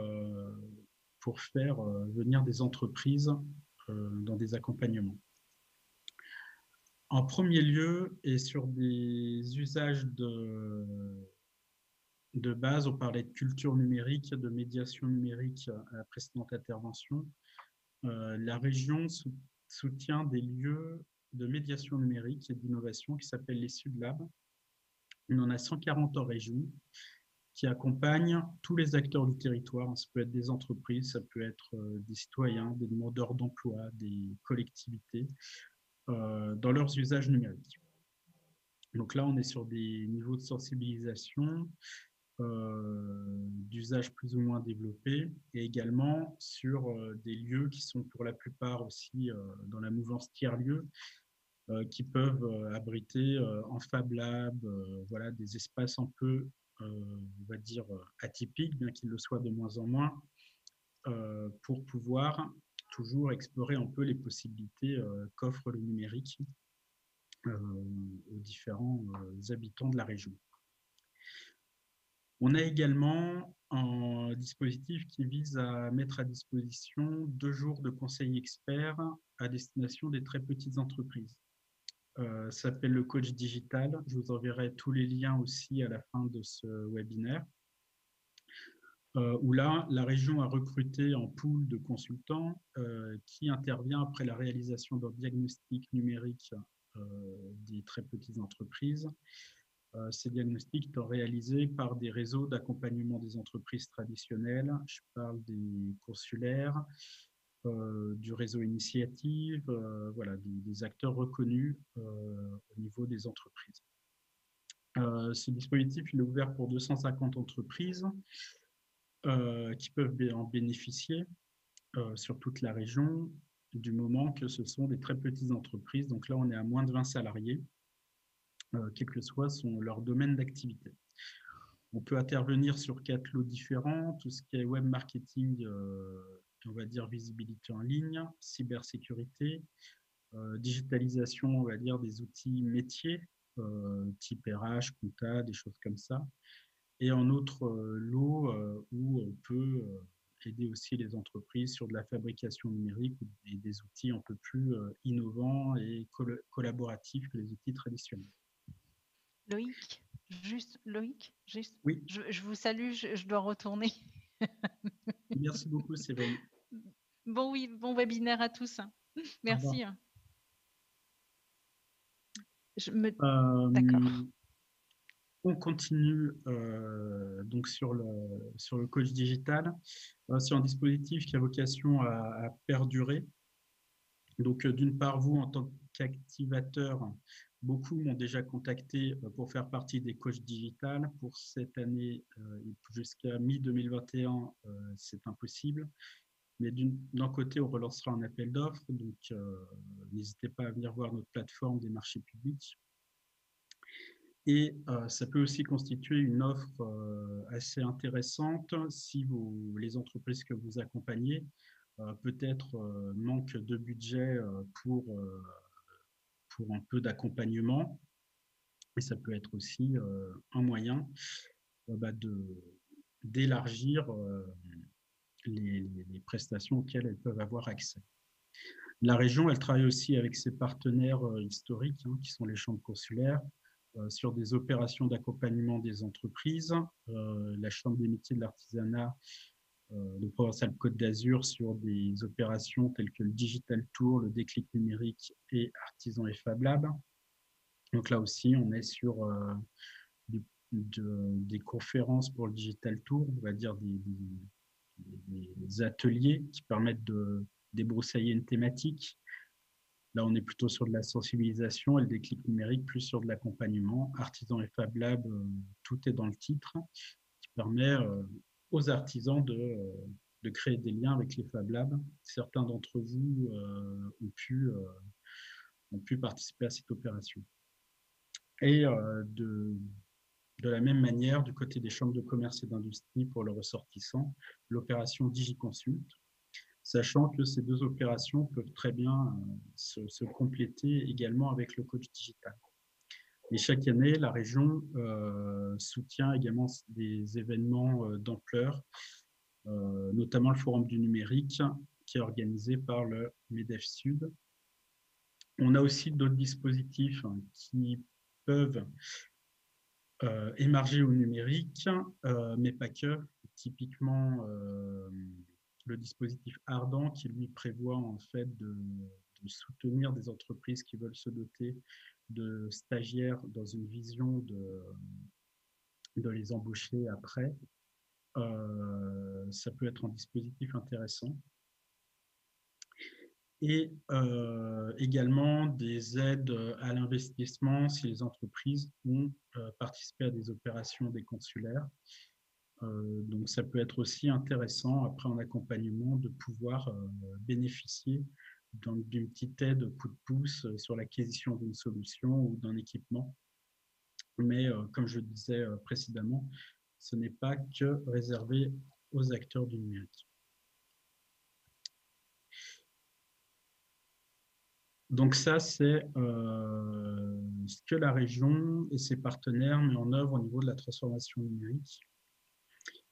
[SPEAKER 1] pour faire venir des entreprises dans des accompagnements. En premier lieu, et sur des usages de base, on parlait de culture numérique, de médiation numérique à la précédente intervention. La région soutient des lieux de médiation numérique et d'innovation qui s'appellent les Sud-Labs. On en a 140 en région qui accompagnent tous les acteurs du territoire. Ça peut être des entreprises, ça peut être des citoyens, des demandeurs d'emploi, des collectivités, dans leurs usages numériques. Donc là, on est sur des niveaux de sensibilisation, d'usage plus ou moins développés, et également sur des lieux qui sont pour la plupart aussi dans la mouvance tiers-lieux, qui peuvent abriter en Fab Lab, voilà, des espaces un peu, on va dire, atypiques, bien qu'ils le soient de moins en moins, pour pouvoir toujours explorer un peu les possibilités qu'offre le numérique aux différents habitants de la région. On a également un dispositif qui vise à mettre à disposition 2 jours de conseils experts à destination des très petites entreprises. Ça s'appelle le coach digital. Je vous enverrai tous les liens aussi à la fin de ce webinaire. Où là, la région a recruté un pool de consultants qui intervient après la réalisation d'un diagnostic numérique des très petites entreprises. Ces diagnostics sont réalisés par des réseaux d'accompagnement des entreprises traditionnelles. Je parle des consulaires, du réseau initiative, voilà, des acteurs reconnus au niveau des entreprises. Ce dispositif il est ouvert pour 250 entreprises qui peuvent en bénéficier sur toute la région, du moment que ce sont des très petites entreprises. Donc là, on est à moins de 20 salariés, quel que soit leur domaine d'activité. On peut intervenir sur 4 lots différents, tout ce qui est web marketing, on va dire visibilité en ligne, cybersécurité, digitalisation, on va dire des outils métiers, type RH, compta, des choses comme ça. Et en autre lot où on peut aider aussi les entreprises sur de la fabrication numérique et des outils un peu plus innovants et collaboratifs que les outils traditionnels.
[SPEAKER 2] Loïc, Loïc,
[SPEAKER 1] Oui,
[SPEAKER 2] je vous salue, je dois retourner.
[SPEAKER 1] merci beaucoup, Séverine.
[SPEAKER 2] Bon, oui, bon webinaire à tous.
[SPEAKER 1] Au revoir.
[SPEAKER 2] Merci. D'accord.
[SPEAKER 1] Euh, on continue donc sur le coach digital. C'est un dispositif qui a vocation à perdurer. Donc, d'une part, vous, en tant qu'activateur, beaucoup m'ont déjà contacté pour faire partie des coachs digitales. Pour cette année, jusqu'à mi-2021, c'est impossible. Mais d'un côté, on relancera un appel d'offres. Donc, n'hésitez pas à venir voir notre plateforme des marchés publics. Et ça peut aussi constituer une offre assez intéressante si les entreprises que vous accompagnez peut-être manquent de budget pour un peu d'accompagnement. Et ça peut être aussi un moyen d'élargir les prestations auxquelles elles peuvent avoir accès. La région, elle travaille aussi avec ses partenaires historiques, qui sont les chambres consulaires, sur des opérations d'accompagnement des entreprises, la Chambre des métiers de l'artisanat de Provence-Alpes-Côte d'Azur sur des opérations telles que le Digital Tour, le déclic numérique et Artisan et Fab Lab. Donc là aussi, on est sur des conférences pour le Digital Tour, on va dire des ateliers qui permettent de débroussailler une thématique. Là, on est plutôt sur de la sensibilisation et le déclic numérique, plus sur de l'accompagnement. Artisan et Fab Lab, tout est dans le titre, qui permet aux artisans de créer des liens avec les Fab Labs. Certains d'entre vous ont pu participer à cette opération. Et de la même manière, du côté des chambres de commerce et d'industrie pour le ressortissant, l'opération DigiConsult, sachant que ces deux opérations peuvent très bien se compléter également avec le coach digital. Et chaque année, la région soutient également des événements d'ampleur, notamment le Forum du numérique, qui est organisé par le MEDEF Sud. On a aussi d'autres dispositifs qui peuvent émarger au numérique, mais pas que. Typiquement, le dispositif Ardent qui lui prévoit en fait de soutenir des entreprises qui veulent se doter de stagiaires dans une vision de les embaucher après. Ça peut être un dispositif intéressant. Et également des aides à l'investissement si les entreprises ont participé à des opérations des consulaires. Donc, ça peut être aussi intéressant, après en accompagnement, de pouvoir bénéficier d'une petite aide coup de pouce sur l'acquisition d'une solution ou d'un équipement. Mais comme je le disais précédemment, ce n'est pas que réservé aux acteurs du numérique. Donc ça, c'est ce que la région et ses partenaires mettent en œuvre au niveau de la transformation numérique,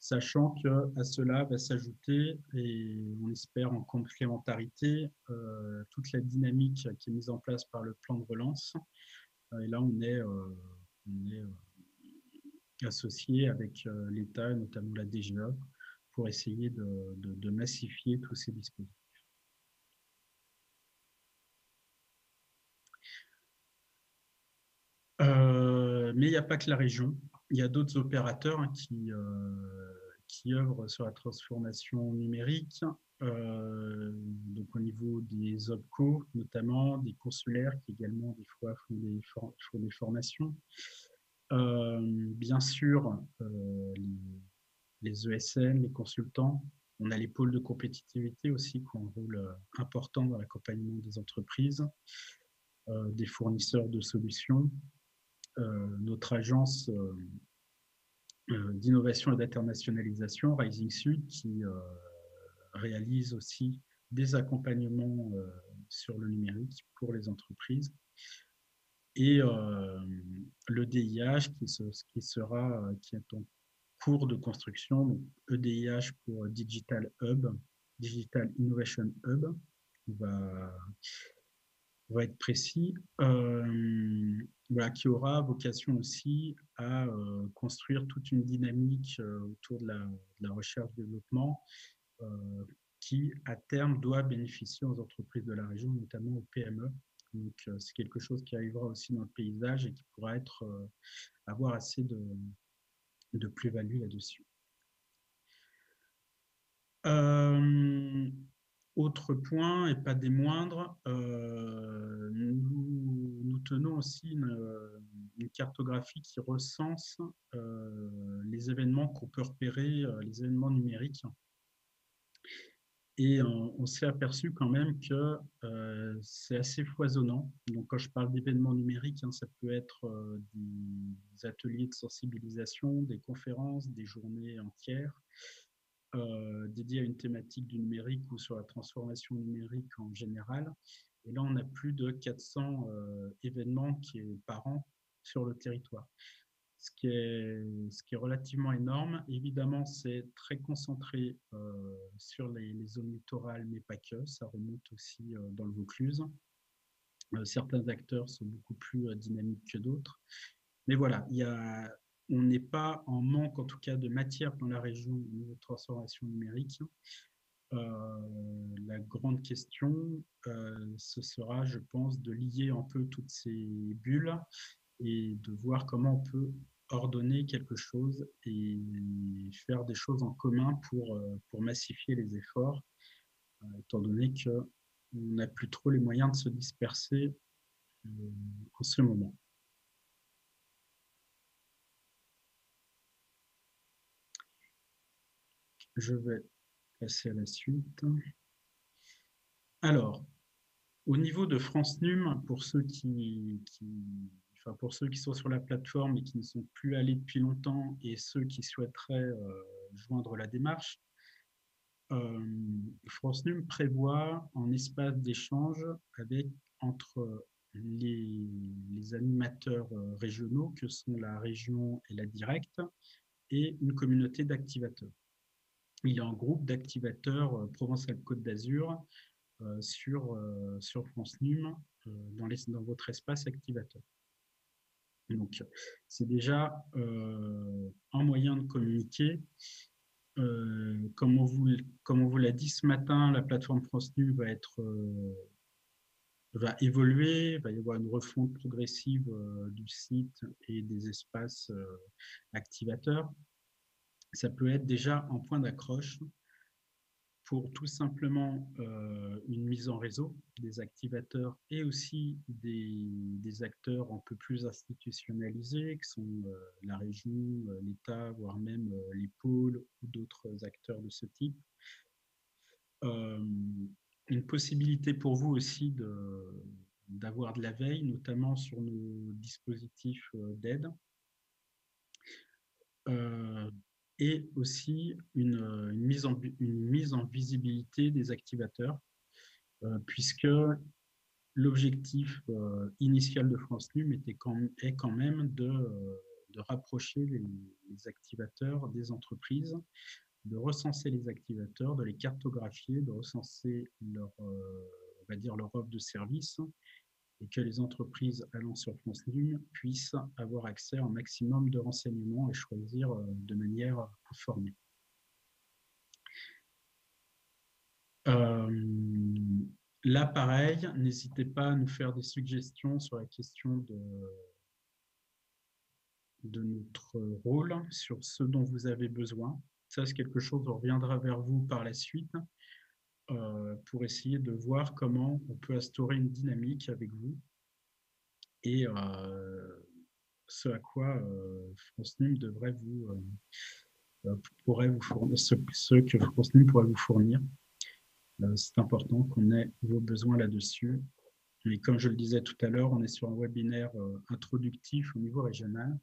[SPEAKER 1] sachant qu'à cela va s'ajouter, et on espère en complémentarité, toute la dynamique qui est mise en place par le plan de relance. Et là, on est associé avec l'État, notamment la DGE, pour essayer de massifier tous ces dispositifs. Mais il n'y a pas que la région. Il y a d'autres opérateurs qui œuvrent sur la transformation numérique, donc au niveau des OPCO, notamment des consulaires qui également des fois font des formations. Bien sûr, les ESN, les consultants. On a les pôles de compétitivité aussi qui ont un rôle important dans l'accompagnement des entreprises, des fournisseurs de solutions. Notre agence d'innovation et d'internationalisation, Rising Sud, qui réalise aussi des accompagnements sur le numérique pour les entreprises. Et le DIH qui est en cours de construction, donc EDIH pour Digital Hub, Digital Innovation Hub, va être précis, voilà, qui aura vocation aussi à construire toute une dynamique autour de la recherche-développement qui, à terme, doit bénéficier aux entreprises de la région, notamment aux PME. Donc, c'est quelque chose qui arrivera aussi dans le paysage et qui pourra avoir assez de plus-value là-dessus. Autre point, et pas des moindres, nous tenons aussi une cartographie qui recense les événements qu'on peut repérer, les événements numériques. Et on s'est aperçu quand même que c'est assez foisonnant. Donc, quand je parle d'événements numériques, hein, ça peut être des ateliers de sensibilisation, des conférences, des journées entières dédiées à une thématique du numérique ou sur la transformation numérique en général. Et là, on a plus de 400 événements par an sur le territoire. Ce qui est relativement énorme. Évidemment, c'est très concentré sur les zones littorales, mais pas que. Ça remonte aussi dans le Vaucluse. Certains acteurs sont beaucoup plus dynamiques que d'autres. Mais voilà, on n'est pas en manque, en tout cas, de matière dans la région au niveau de transformation numérique. La grande question, ce sera, je pense, de lier un peu toutes ces bulles et de voir comment on peut ordonner quelque chose et faire des choses en commun pour massifier les efforts, étant donné qu'on n'a plus trop les moyens de se disperser en ce moment. Je vais passer à la suite. Alors, au niveau de France Num, pour ceux qui sont sur la plateforme et qui ne sont plus allés depuis longtemps et ceux qui souhaiteraient joindre la démarche, France Num prévoit un espace d'échange entre les animateurs régionaux que sont la région et la directe et une communauté d'activateurs. Il y a un groupe d'activateurs Provence-Alpes-Côte d'Azur sur France Num dans votre espace activateur. Donc, c'est déjà un moyen de communiquer. Comme on vous l'a dit ce matin, la plateforme France Num va évoluer, il va y avoir une refonte progressive du site et des espaces activateurs. Ça peut être déjà un point d'accroche pour tout simplement une mise en réseau des activateurs et aussi des acteurs un peu plus institutionnalisés, qui sont la région, l'État, voire même les pôles ou d'autres acteurs de ce type. Une possibilité pour vous aussi d'avoir de la veille, notamment sur nos dispositifs d'aide. Et aussi une mise en visibilité des activateurs, puisque l'objectif initial de France Num est quand même de rapprocher les activateurs des entreprises, de recenser les activateurs, de les cartographier, de recenser on va dire leur offre de service, et que les entreprises allant sur France Num puissent avoir accès à un maximum de renseignements et choisir de manière informée. Là, pareil, n'hésitez pas à nous faire des suggestions sur la question de notre rôle, sur ce dont vous avez besoin. Ça, c'est quelque chose, on reviendra vers vous par la suite pour essayer de voir comment on peut instaurer une dynamique avec vous et ce à quoi France Num pourrait vous fournir, ce que France Num pourrait vous fournir. C'est important qu'on ait vos besoins là-dessus. Et comme je le disais tout à l'heure, on est sur un webinaire introductif au niveau régional.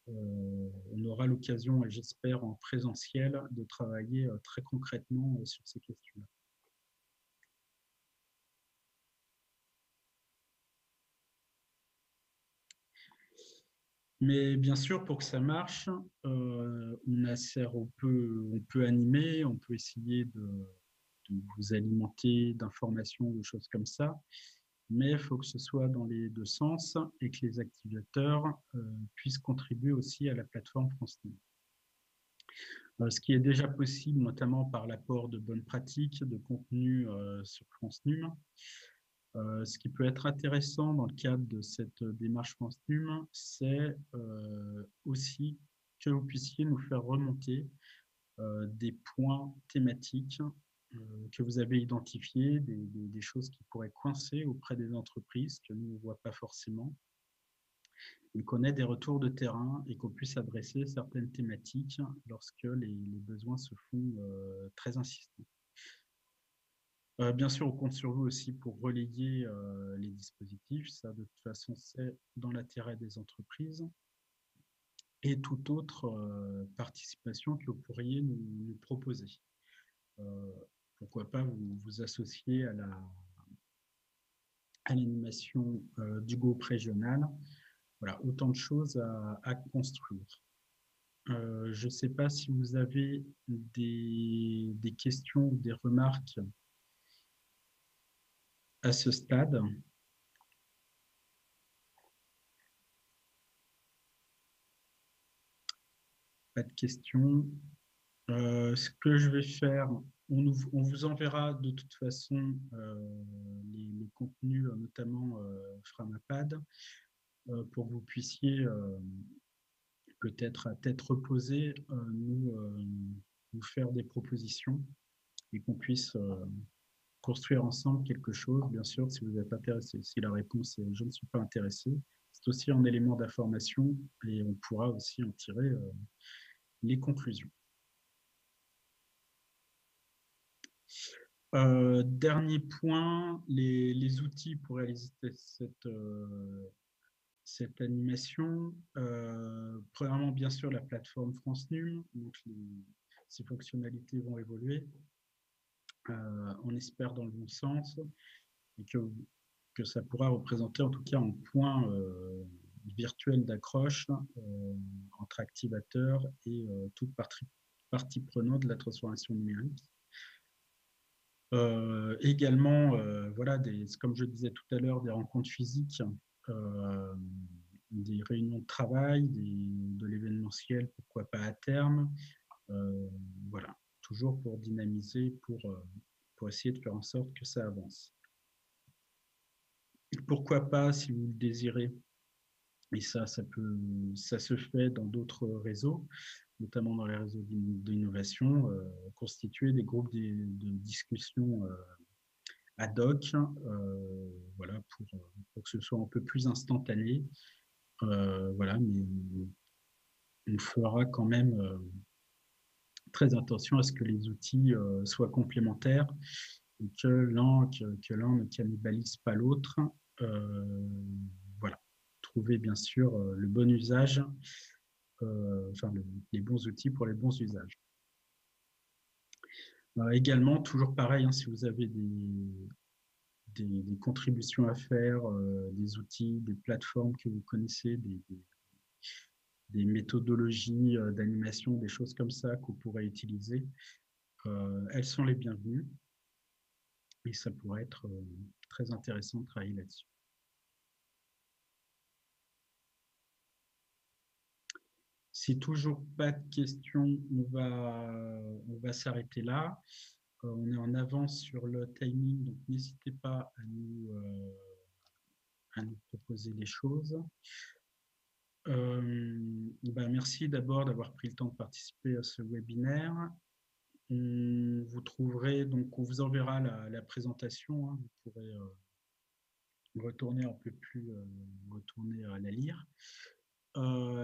[SPEAKER 1] on aura l'occasion, et j'espère en présentiel, de travailler très concrètement sur ces questions-là. Mais bien sûr, pour que ça marche, on peut animer, on peut essayer de vous alimenter d'informations, de choses comme ça, mais il faut que ce soit dans les deux sens et que les activateurs puissent contribuer aussi à la plateforme France Num. Ce qui est déjà possible, notamment par l'apport de bonnes pratiques, de contenu sur France Num. Ce qui peut être intéressant dans le cadre de cette démarche France Num, c'est aussi que vous puissiez nous faire remonter des points thématiques que vous avez identifiés, des choses qui pourraient coincer auprès des entreprises que nous ne voient pas forcément, et qu'on ait des retours de terrain et qu'on puisse adresser certaines thématiques lorsque les besoins se font très insistants. Bien sûr, on compte sur vous aussi pour relayer les dispositifs. Ça, de toute façon, c'est dans l'intérêt des entreprises. Et toute autre participation que vous pourriez nous proposer. Pourquoi pas vous associer à l'animation du groupe régional. Voilà, autant de choses à construire. Je ne sais pas si vous avez des questions ou des remarques à ce stade. Pas de questions. Ce que je vais faire, on vous enverra de toute façon les contenus, notamment Framapad, pour que vous puissiez peut-être à tête reposée nous faire des propositions et qu'on puisse construire ensemble quelque chose. Bien sûr, si vous êtes intéressé, si la réponse est « je ne suis pas intéressé », c'est aussi un élément d'information et on pourra aussi en tirer les conclusions. Dernier point, les outils pour réaliser cette animation. Premièrement, bien sûr, la plateforme France Num, donc ces fonctionnalités vont évoluer. On espère dans le bon sens et que ça pourra représenter en tout cas un point virtuel d'accroche entre activateurs et toute partie prenante de la transformation numérique. Également, voilà, comme je disais tout à l'heure, des rencontres physiques, des réunions de travail, de l'événementiel, pourquoi pas à terme. Voilà, toujours pour dynamiser, pour essayer de faire en sorte que ça avance. Pourquoi pas, si vous le désirez, et ça se fait dans d'autres réseaux, notamment dans les réseaux d'innovation, constituer des groupes de discussion ad hoc, voilà, pour que ce soit un peu plus instantané. Voilà, mais on fera quand même très attention à ce que les outils soient complémentaires et que l'un ne cannibalise pas l'autre. Voilà, trouver bien sûr le bon usage, enfin les bons outils pour les bons usages. Également, toujours pareil, hein, si vous avez des contributions à faire, des outils, des plateformes que vous connaissez, des méthodologies d'animation, des choses comme ça que vous pourrez utiliser, elles sont les bienvenues et ça pourrait être très intéressant de travailler là-dessus. Si toujours pas de questions, on va s'arrêter là. On est en avance sur le timing, donc n'hésitez pas à nous proposer des choses. Merci d'abord d'avoir pris le temps de participer à ce webinaire. Vous trouverez, donc on vous enverra la présentation, hein, vous pourrez retourner un peu plus, retourner à la lire.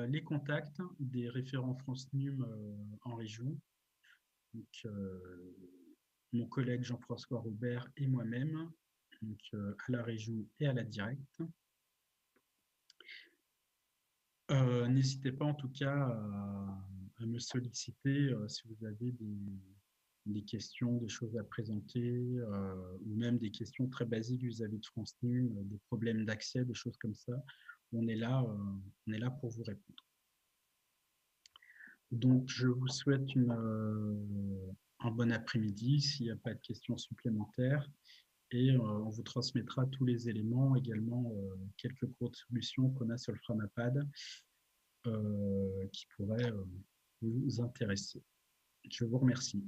[SPEAKER 1] Les contacts des référents France Num en région, donc, mon collègue Jean-François Robert et moi-même, à la région et à la directe. N'hésitez pas en tout cas à me solliciter si vous avez des questions, des choses à présenter, ou même des questions très basiques vis-à-vis de France Num, des problèmes d'accès, des choses comme ça. On est là pour vous répondre. Donc, je vous souhaite un bon après-midi s'il n'y a pas de questions supplémentaires. Et on vous transmettra tous les éléments, également quelques courtes solutions qu'on a sur le Framapad qui pourraient vous intéresser. Je vous remercie.